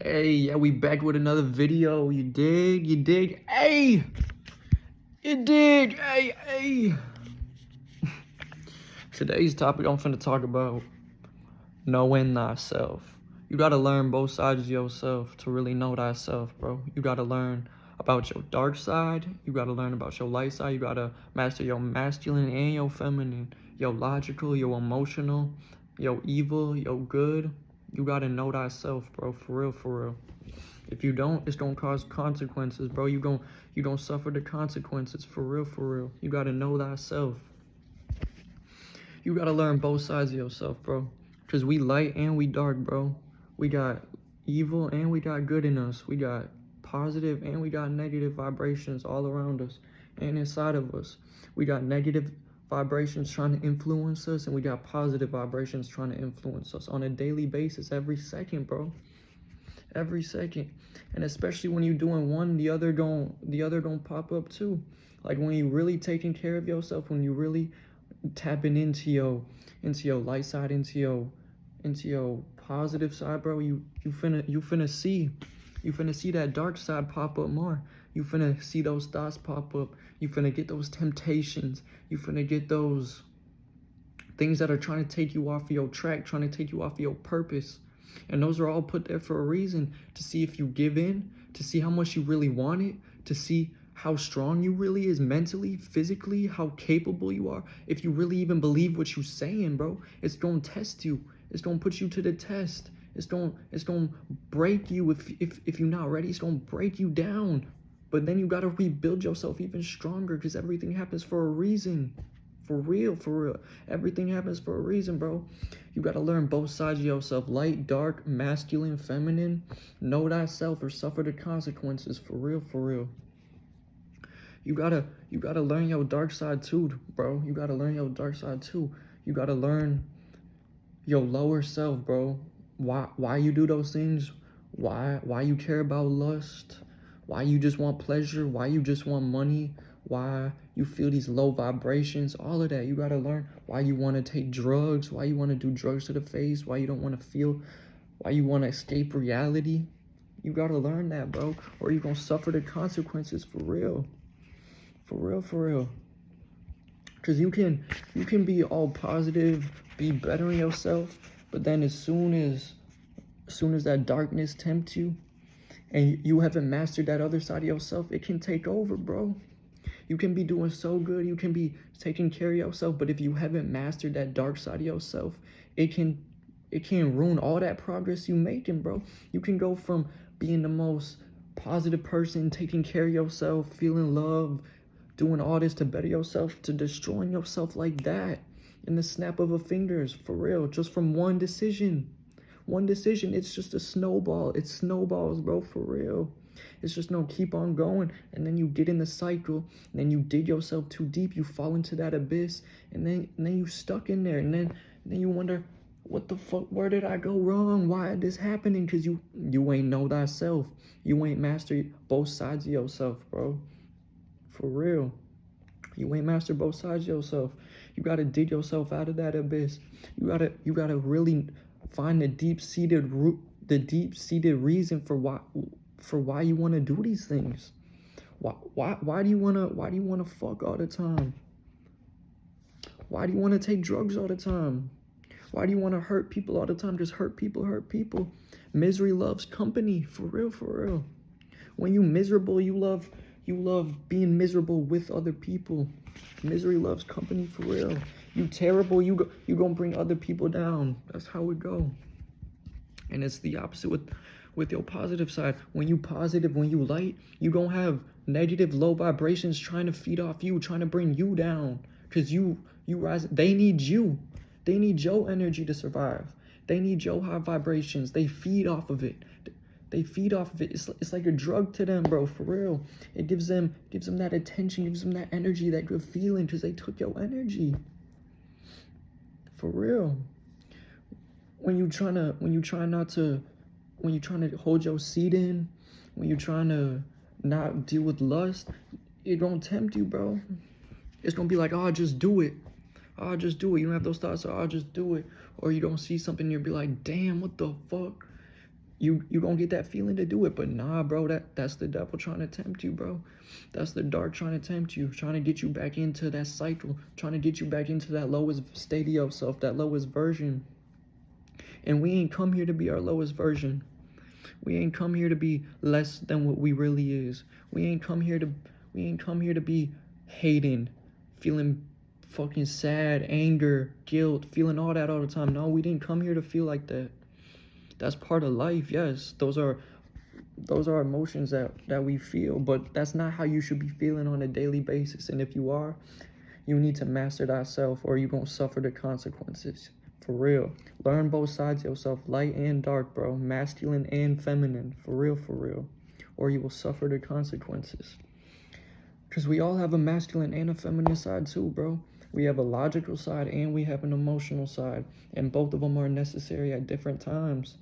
Hey, yeah, we back with another video. You dig? You dig? Hey! You dig? Hey! Today's topic I'm finna talk about knowing thyself. You gotta learn both sides of yourself to really know thyself, bro. You gotta learn about your dark side. You gotta learn about your light side. You gotta master your masculine and your feminine. Your logical, your emotional, your evil, your good. You gotta know thyself, bro. For real, for real. If you don't, it's gonna cause consequences, bro. You gon' suffer the consequences. For real, for real. You gotta know thyself. You gotta learn both sides of yourself, bro. Cause we light and we dark, bro. We got evil and we got good in us. We got positive and we got negative vibrations all around us and inside of us. We got negative vibrations trying to influence us, and we got positive vibrations trying to influence us on a daily basis, every second, bro. Every second. And especially when you're doing one, the other don't pop up too. Like when you really taking care of yourself, when you really tapping into your light side, into your positive side, bro, you finna see that dark side pop up more. You finna see those thoughts pop up. You finna get those temptations. You finna get those things that are trying to take you off of your track, trying to take you off of your purpose. And those are all put there for a reason, to see if you give in, to see how much you really want it, to see how strong you really is mentally, physically, how capable you are. If you really even believe what you're saying, bro, it's gonna test you. It's gonna put you to the test. It's gonna break you if you're not ready. It's gonna break you down. But then you gotta rebuild yourself even stronger, because everything happens for a reason. For real, for real. Everything happens for a reason, bro. You gotta learn both sides of yourself. Light, dark, masculine, feminine. Know thyself or suffer the consequences. For real, for real. You gotta learn your dark side too, bro. You gotta learn your dark side too. You gotta learn your lower self, bro. Why you do those things? Why you care about lust? Why you just want pleasure? Why you just want money? Why you feel these low vibrations? All of that. You gotta learn why you want to take drugs, why you want to do drugs to the face, why you don't want to feel, why you want to escape reality. You gotta learn that, bro, or you're gonna suffer the consequences for real. For real, for real. Because you can be all positive, be bettering yourself, but then as soon as that darkness tempts you and you haven't mastered that other side of yourself, it can take over, bro. You can be doing so good, you can be taking care of yourself, but if you haven't mastered that dark side of yourself, it can ruin all that progress you making, bro. You can go from being the most positive person, taking care of yourself, feeling love, doing all this to better yourself, to destroying yourself like that in the snap of a fingers, for real, just from one decision. One decision, it's just a snowball. It snowballs, bro, for real. It's just no keep on going, and then you get in the cycle, and then you dig yourself too deep, you fall into that abyss, and then you stuck in there, and then you wonder, what the fuck, where did I go wrong? Why is this happening? Because you ain't know thyself. You ain't mastered both sides of yourself, bro. For real. You ain't mastered both sides of yourself. You gotta dig yourself out of that abyss. You gotta really find the deep-seated reason for why you want to do these things. Why do you wanna fuck all the time? Why do you want to take drugs all the time? Why do you want to hurt people all the time? Just hurt people. Misery loves company. For real, for real. When you miserable, you love being miserable with other people. Misery loves company, for real. You terrible, you gonna bring other people down. That's how it go. And it's the opposite with your positive side. When you positive, when you light, you don't have negative low vibrations trying to feed off you, trying to bring you down. Because you rise. They need you. They need your energy to survive. They need your high vibrations. They feed off of it. They feed off of it. It's like a drug to them, bro, for real. It gives them that attention, gives them that energy, that good feeling, because they took your energy. For real. When you trying to hold your seat in, when you're trying to not deal with lust, it gonna tempt you, bro. It's gonna be like, oh, just do it. Oh, just do it. You don't have those thoughts, oh, I'll just do it. Or you don't see something, you'll be like, damn, what the fuck? you gonna get that feeling to do it. But nah, bro, that's the devil trying to tempt you, bro. That's the dark trying to tempt you, trying to get you back into that cycle, trying to get you back into that lowest state of yourself, that lowest version. And we ain't come here to be our lowest version. We ain't come here to be less than what we really is. We ain't come here to be hating, feeling fucking sad, anger, guilt, feeling all that all the time. No, we didn't come here to feel like that. That's part of life, yes. Those are emotions that we feel, but that's not how you should be feeling on a daily basis. And if you are, you need to master thyself, or you're gonna suffer the consequences. For real. Learn both sides of yourself, light and dark, bro. Masculine and feminine. For real. Or you will suffer the consequences. Because we all have a masculine and a feminine side too, bro. We have a logical side and we have an emotional side. And both of them are necessary at different times.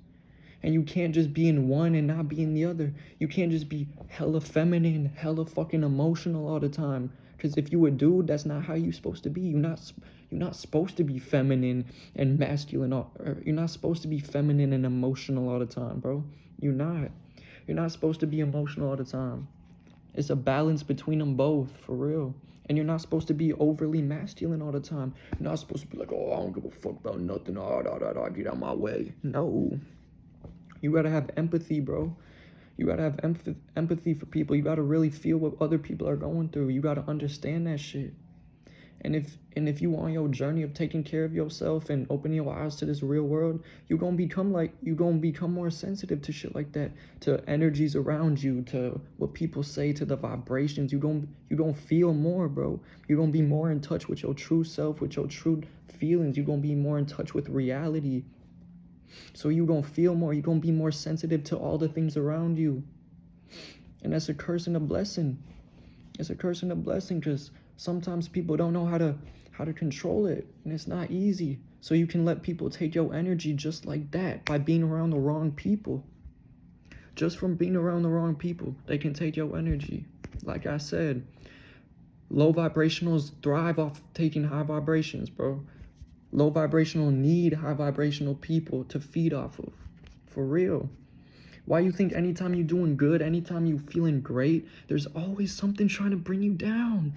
And you can't just be in one and not be in the other. You can't just be hella feminine, hella fucking emotional all the time. Because if you a dude, that's not how you supposed to be. You're not supposed to be feminine and masculine. Or you're not supposed to be feminine and emotional all the time, bro. You're not. You're not supposed to be emotional all the time. It's a balance between them both, for real. And you're not supposed to be overly masculine all the time. You're not supposed to be like, oh, I don't give a fuck about nothing. Get out my way. No. You gotta have empathy, bro. You gotta have empathy for people. You gotta really feel what other people are going through. You gotta understand that shit. And if you on your journey of taking care of yourself and opening your eyes to this real world, you're gonna become more sensitive to shit like that, to energies around you, to what people say, to the vibrations. You gonna feel more, bro. You're gonna be more in touch with your true self, with your true feelings. You're gonna be more in touch with reality. So you're going to feel more. You're going to be more sensitive to all the things around you. And that's a curse and a blessing. It's a curse and a blessing because sometimes people don't know how to control it. And it's not easy. So you can let people take your energy just like that by being around the wrong people. Just from being around the wrong people, they can take your energy. Like I said, low vibrationals thrive off taking high vibrations, bro. Low vibrational need high vibrational people to feed off of. For real. Why you think anytime you're doing good, anytime you feeling great, there's always something trying to bring you down.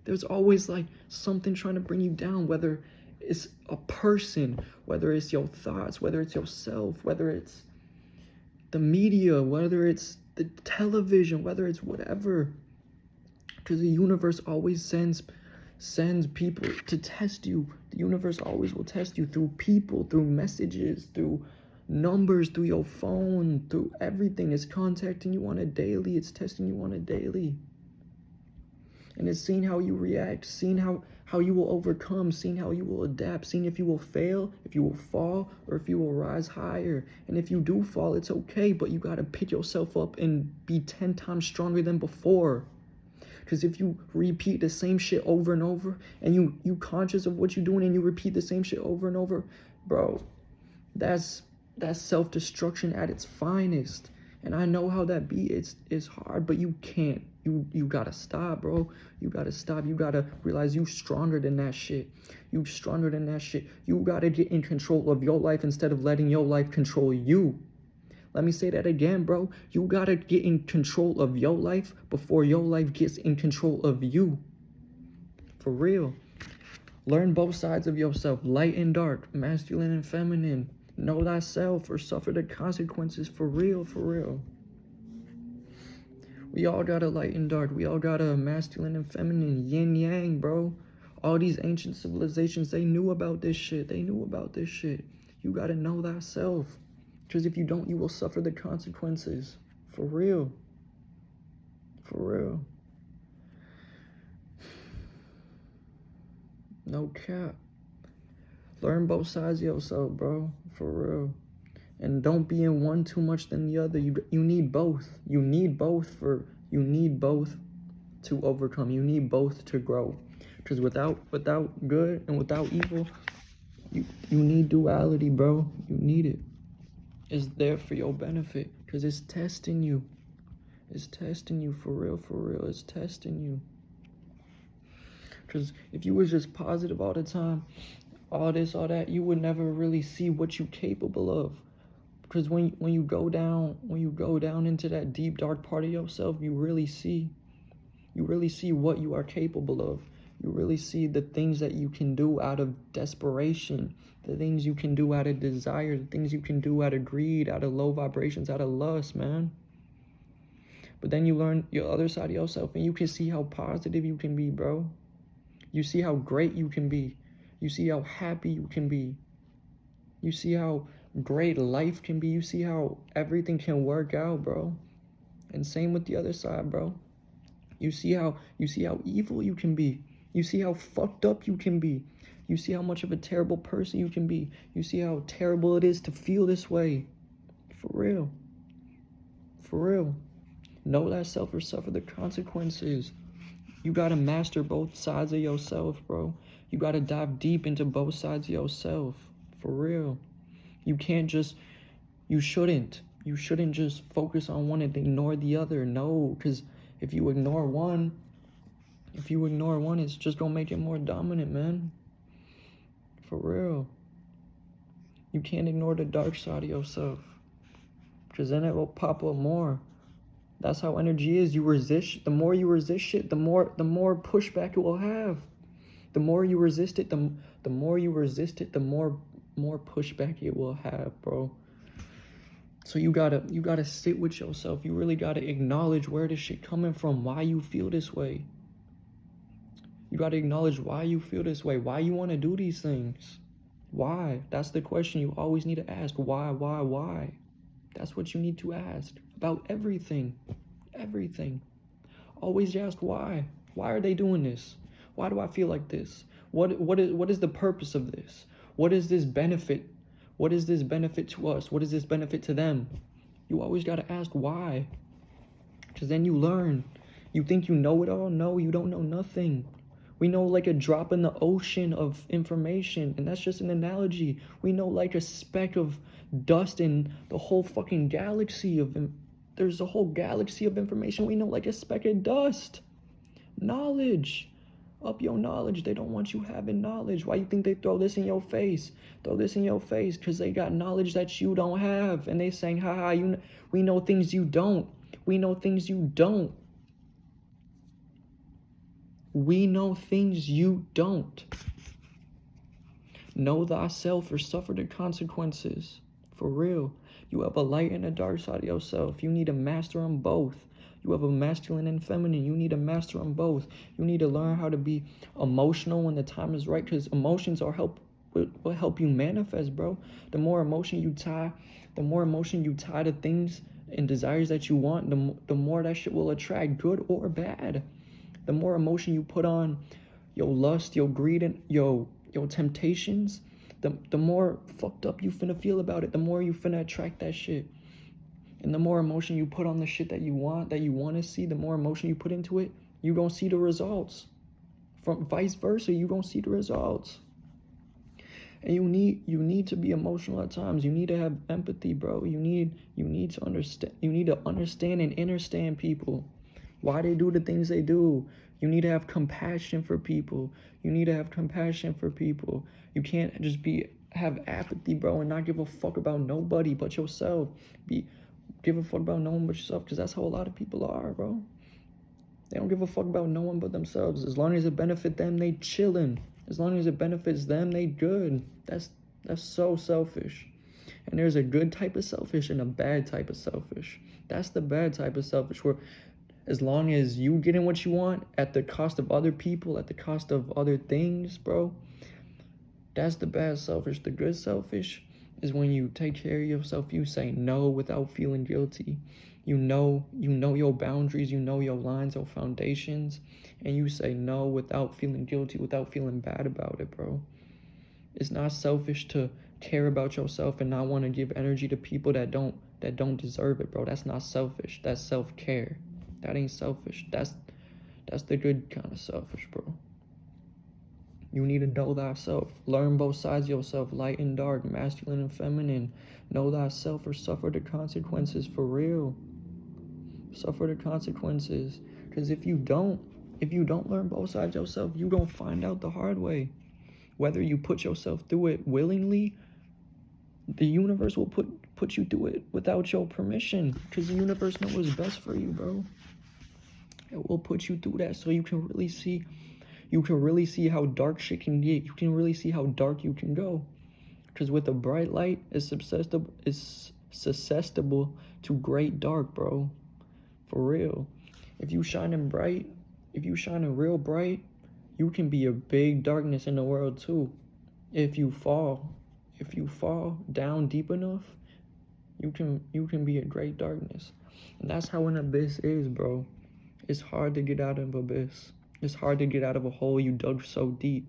There's always like something trying to bring you down, whether it's a person, whether it's your thoughts, whether it's yourself, whether it's the media, whether it's the television, whether it's whatever. Because the universe always sends people to test you. The universe always will test you through people, through messages, through numbers, through your phone, through everything. It's contacting you on a daily. It's testing you on a daily. And it's seeing how you react, seeing how you will overcome, seeing how you will adapt, seeing if you will fail, if you will fall, or if you will rise higher. And if you do fall, it's okay, but you got to pick yourself up and be 10 times stronger than before. Because if you repeat the same shit over and over, and you conscious of what you're doing and you repeat the same shit over and over, bro, that's self-destruction at its finest. And I know how that be. It's hard, but you can't. You gotta stop, bro. You gotta stop. You gotta realize you stronger than that shit. You stronger than that shit. You gotta get in control of your life instead of letting your life control you. Let me say that again, bro. You gotta get in control of your life before your life gets in control of you. For real. Learn both sides of yourself, light and dark, masculine and feminine. Know thyself or suffer the consequences. For real, for real. We all got a light and dark. We all got a masculine and feminine, yin yang, bro. All these ancient civilizations, they knew about this shit. They knew about this shit. You gotta know thyself. Because if you don't, you will suffer the consequences. For real. For real. No cap. Learn both sides of yourself, bro. For real. And don't be in one too much than the other. You need both. You need both to overcome. You need both to grow. Because without good and without evil, you need duality, bro. You need it. It's there for your benefit. Because it's testing you. It's testing you for real, for real. It's testing you. Because if you was just positive all the time, all this, all that, you would never really see what you're capable of. Because when you go down into that deep dark part of yourself, you really see what you are capable of. You really see the things that you can do out of desperation, the things you can do out of desire, the things you can do out of greed, out of low vibrations, out of lust, man. But then you learn your other side of yourself, and you can see how positive you can be, bro. You see how great you can be. You see how happy you can be. You see how great life can be. You see how everything can work out, bro. And same with the other side, bro. You see how evil you can be. You see how fucked up you can be. You see how much of a terrible person you can be. You see how terrible it is to feel this way. For real. For real. Know thyself or suffer the consequences. You gotta master both sides of yourself, bro. You gotta dive deep into both sides of yourself. For real. You shouldn't just focus on one and ignore the other. No, because if you ignore one, it's just gonna make it more dominant, man. For real. You can't ignore the dark side of yourself, because then it will pop up more. That's how energy is. You resist. The more you resist shit, the more pushback it will have. The more you resist it, the more pushback it will have, bro. So you gotta sit with yourself. You really gotta acknowledge where this shit coming from, why you feel this way. You gotta acknowledge why you feel this way, why you want to do these things. Why? That's the question you always need to ask. Why? That's what you need to ask about everything. Everything. Always ask why. Why are they doing this? Why do I feel like this? What is the purpose of this? What is this benefit? What is this benefit to us? What is this benefit to them? You always got to ask why. Because then you learn. You think you know it all? No, you don't know nothing. We know like a drop in the ocean of information, and that's just an analogy. We know like a speck of dust in the whole fucking galaxy of there's a whole galaxy of information. We know like a speck of dust. Knowledge. Up your knowledge. They don't want you having knowledge. Why you think they throw this in your face? Throw this in your face because they got knowledge that you don't have, and they saying, haha, we know things you don't. We know things you don't. We know things you don't. Know thyself or suffer the consequences. For real. You have a light and a dark side of yourself. You need to master them both. You have a masculine and feminine. You need to master them both. You need to learn how to be emotional when the time is right, because emotions will help you manifest, bro. The more emotion you tie to things and desires that you want, the more that shit will attract, good or bad. The more emotion you put on your lust, your greed, and your temptations, the more fucked up you finna feel about it. The more you finna attract that shit. And the more emotion you put on the shit that you want to see, the more emotion you put into it, you gonna see the results. From vice versa, you gonna see the results. And you need to be emotional at times. You need to have empathy, bro. You need to understand. You need to understand and understand people, why they do the things they do. You need to have compassion for people. You can't just have apathy, bro, and not give a fuck about nobody but yourself. Give a fuck about no one but yourself, because that's how a lot of people are, bro. They don't give a fuck about no one but themselves. As long as it benefits them, they chillin'. As long as it benefits them, they good. That's so selfish. And there's a good type of selfish and a bad type of selfish. That's the bad type of selfish, where as long as you getting what you want at the cost of other people, at the cost of other things, bro, that's the bad selfish. The good selfish is when you take care of yourself. You say no without feeling guilty. You know your boundaries, you know your lines, your foundations, and you say no without feeling guilty, without feeling bad about it, bro. It's not selfish to care about yourself and not want to give energy to people that don't deserve it, bro. That's not selfish. That's self-care. That ain't selfish. That's the good kind of selfish, bro. You need to know thyself. Learn both sides of yourself, light and dark, masculine and feminine. Know thyself or suffer the consequences, for real. Suffer the consequences. Because if you don't learn both sides of yourself, you gonna find out the hard way. Whether you put yourself through it willingly, the universe will put put you through it without your permission, because the universe knows what's best for you, bro. It will put you through that so you can really see how dark shit can get. You can really see how dark you can go. Because with a bright light, it's susceptible to great dark, bro. For real. If you shining real bright, you can be a big darkness in the world too. If you fall down deep enough, you can be a great darkness. And that's how an abyss is, bro. It's hard to get out of abyss. It's hard to get out of a hole you dug so deep.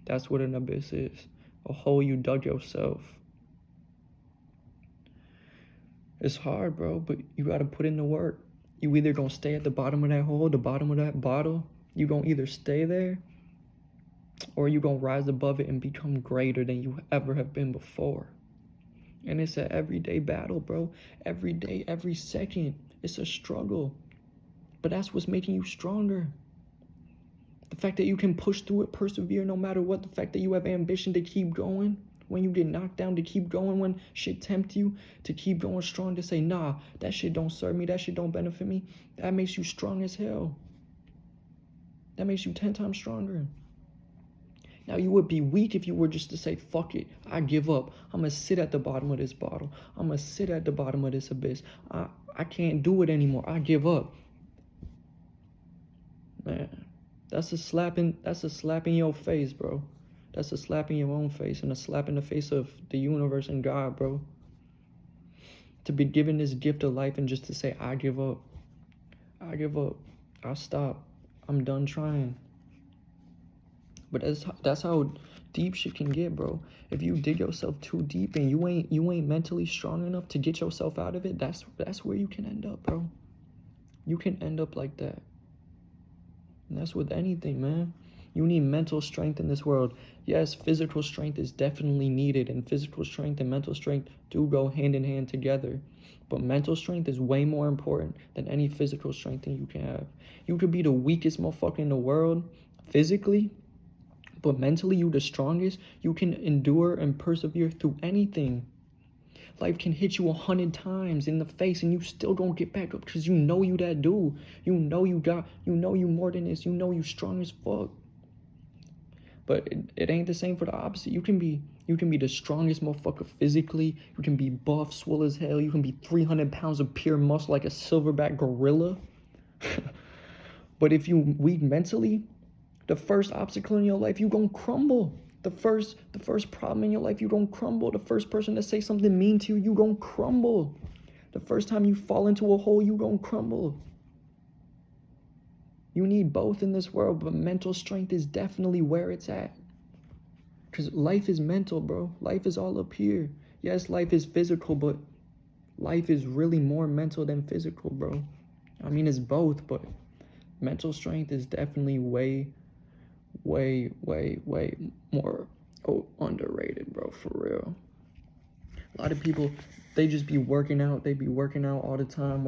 That's what an abyss is. A hole you dug yourself. It's hard, bro, but you gotta put in the work. You either gonna stay at the bottom of that hole, the bottom of that bottle. You gonna either stay there, or you gonna rise above it and become greater than you ever have been before. And it's an everyday battle, bro. Every day, every second, it's a struggle. But that's what's making you stronger. The fact that you can push through it, persevere no matter what. The fact that you have ambition to keep going. When you get knocked down, to keep going. When shit tempt you, to keep going strong. To say, nah, that shit don't serve me. That shit don't benefit me. That makes you strong as hell. That makes you 10 times stronger. Now, you would be weak if you were just to say, fuck it, I give up. I'm going to sit at the bottom of this bottle. I'm going to sit at the bottom of this abyss. I can't do it anymore. I give up. Man, that's a slap in your face, bro. That's a slap in your own face and a slap in the face of the universe and God, bro. To be given this gift of life and just to say, I give up. I give up. I stop. I'm done trying. But that's how deep shit can get, bro. If you dig yourself too deep and you ain't mentally strong enough to get yourself out of it, that's where you can end up, bro. You can end up like that. And that's with anything, man. You need mental strength in this world. Yes, physical strength is definitely needed, and physical strength and mental strength do go hand in hand together. But mental strength is way more important than any physical strength that you can have. You could be the weakest motherfucker in the world physically, but mentally you the strongest. You can endure and persevere through anything. Life can hit you 100 times in the face and you still gonna get back up because you know you that dude. You know you more than this. You know you strong as fuck. But it ain't the same for the opposite. You can be the strongest motherfucker physically. You can be buff, swole as hell. You can be 300 pounds of pure muscle like a silverback gorilla. But if you weak mentally, the first obstacle in your life, you gonna crumble. The first problem in your life, you gonna crumble. The first person to say something mean to you, you gonna crumble. The first time you fall into a hole, you gonna crumble. You need both in this world, but mental strength is definitely where it's at. Because life is mental, bro. Life is all up here. Yes, life is physical, but life is really more mental than physical, bro. I mean, it's both, but mental strength is definitely way more underrated, bro, for real. A lot of people, they just be working out. They be working out all the time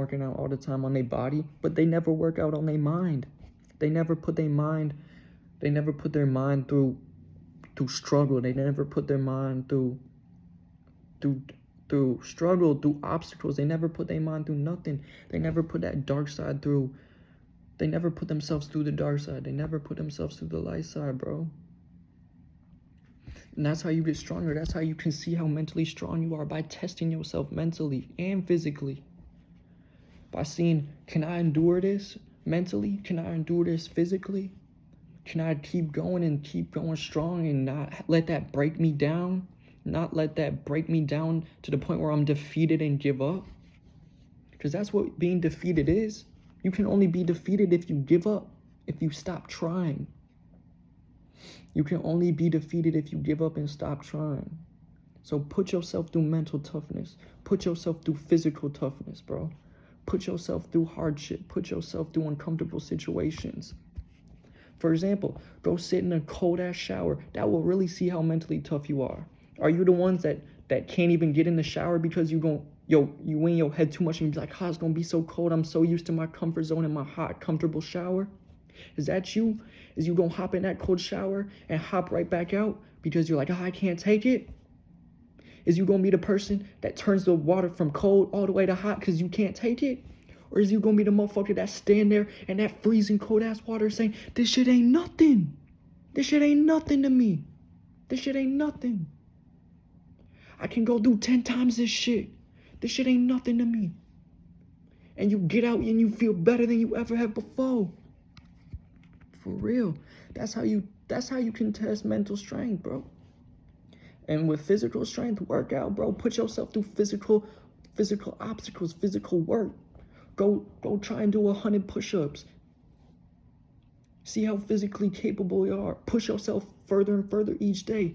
on their body, but they never work out on their mind. They never put their mind through struggle. They never put their mind through struggle, through obstacles. They never put their mind through nothing. They never put that dark side through. They never put themselves through the dark side. They never put themselves through the light side, bro. And that's how you get stronger. That's how you can see how mentally strong you are, by testing yourself mentally and physically. By seeing, can I endure this mentally? Can I endure this physically? Can I keep going and keep going strong and not let that break me down? Not let that break me down to the point where I'm defeated and give up? Because that's what being defeated is. You can only be defeated if you give up, if you stop trying. You can only be defeated if you give up and stop trying. So put yourself through mental toughness. Put yourself through physical toughness, bro. Put yourself through hardship. Put yourself through uncomfortable situations. For example, go sit in a cold-ass shower. That will really see how mentally tough you are. Are you the ones that can't even get in the shower because you in your head too much and you're like, it's gonna be so cold. I'm so used to my comfort zone in my hot, comfortable shower. Is that you? Is you gonna hop in that cold shower and hop right back out because you're like, I can't take it? Is you gonna be the person that turns the water from cold all the way to hot because you can't take it? Or is you gonna be the motherfucker that stand there in that freezing cold ass water saying, this shit ain't nothing. This shit ain't nothing to me. This shit ain't nothing. I can go do 10 times this shit. This shit ain't nothing to me. And you get out and you feel better than you ever have before. For real. That's how you can test mental strength, bro. And with physical strength, workout, bro. Put yourself through physical obstacles, physical work. Go try and do 100 push-ups. See how physically capable you are. Push yourself further and further each day.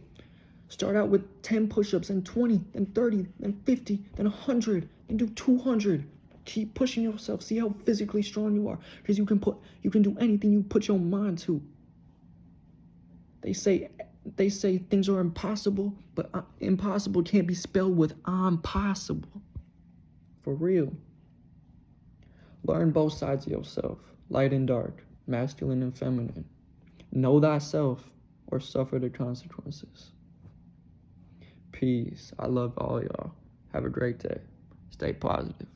Start out with 10 push-ups, and 20, then 30, then 50, then 100, and do 200. Keep pushing yourself. See how physically strong you are. Because you can do anything you put your mind to. They say things are impossible, but impossible can't be spelled with impossible. For real. Learn both sides of yourself, light and dark, masculine and feminine. Know thyself or suffer the consequences. Peace. I love all y'all. Have a great day. Stay positive.